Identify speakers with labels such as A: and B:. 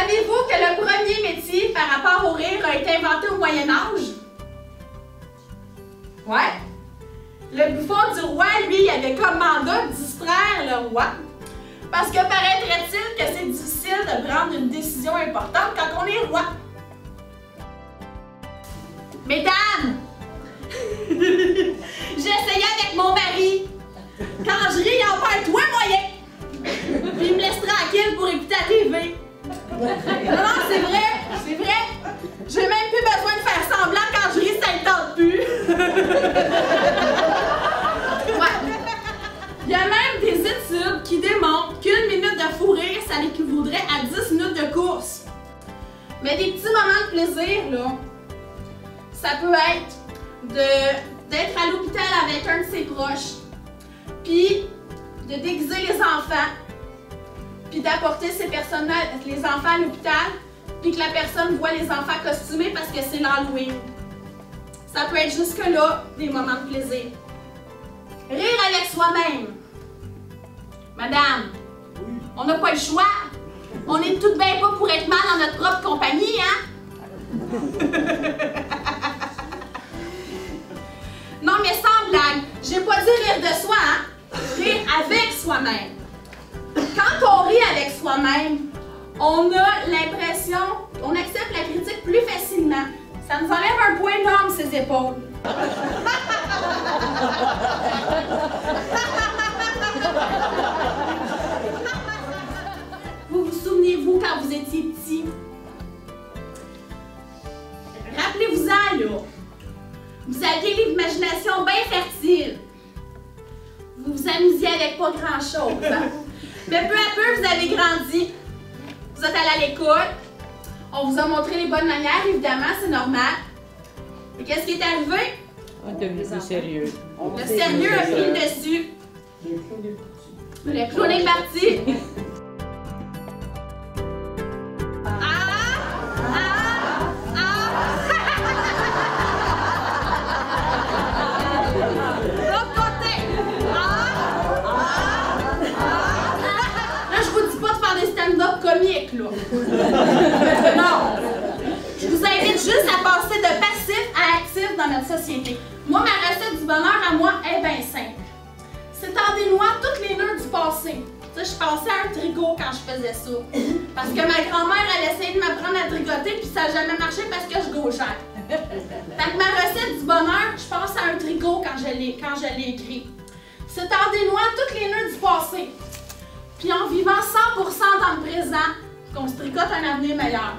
A: Savez-vous que le premier métier par rapport au rire a été inventé au Moyen Âge? Ouais. Le bouffon du roi, lui, il avait comme mandat de distraire le roi. Parce que paraîtrait-il que c'est difficile de prendre une décision importante quand on est roi. Mesdames, j'ai essayé avec mon mari. Quand je ris, il en perd toi moyen. Puis il me laisse tranquille pour écouter la TV. Non, c'est vrai, c'est vrai. J'ai même plus besoin de faire semblant quand je ris, ça ne tente plus. Ouais. Il y a même des études qui démontrent qu'une minute de fou rire, ça équivaudrait à 10 minutes de course. Mais des petits moments de plaisir, là, ça peut être d'être à l'hôpital avec un de ses proches, puis de déguiser les enfants, puis d'apporter ces personnes-là, les enfants à l'hôpital, puis que la personne voit les enfants costumés parce que c'est l'Halloween. Ça peut être jusque-là des moments de plaisir. Rire avec soi-même. Madame, on n'a pas le choix. On est tout de bien pas pour être mal dans notre propre compagnie, hein? Non, mais sans blague, j'ai pas dit rire de soi, hein? Rire avec soi-même. Quand on rit avec soi-même, on a l'impression, on accepte la critique plus facilement. Ça nous enlève un poids énorme ses épaules. Vous souvenez-vous quand vous étiez petit? Rappelez-vous-en, là. Vous aviez l'imagination bien fertile. Vous vous amusiez avec pas grand-chose. Hein? Mais peu à peu, vous avez grandi. Vous êtes allé à l'école. On vous a montré les bonnes manières, évidemment, c'est normal. Et qu'est-ce qui est arrivé?
B: On est devenu plus sérieux.
A: Le sérieux a pris le dessus. Le clown est parti. Comique, là. Non. Je vous invite juste à passer de passif à actif dans notre société. Moi, ma recette du bonheur à moi est bien simple. C'est en dénouant toutes les nœuds du passé. Tu sais, je pensais à un trigot quand je faisais ça. Parce que ma grand-mère, elle essayait de m'apprendre à tricoter, puis ça n'a jamais marché parce que je gauchère. Fait que ma recette du bonheur, je pense à un trigot quand je l'ai écrit. C'est en dénouant toutes les nœuds du passé. Puis en vivant 100% dans le présent, qu'on se tricote un avenir meilleur.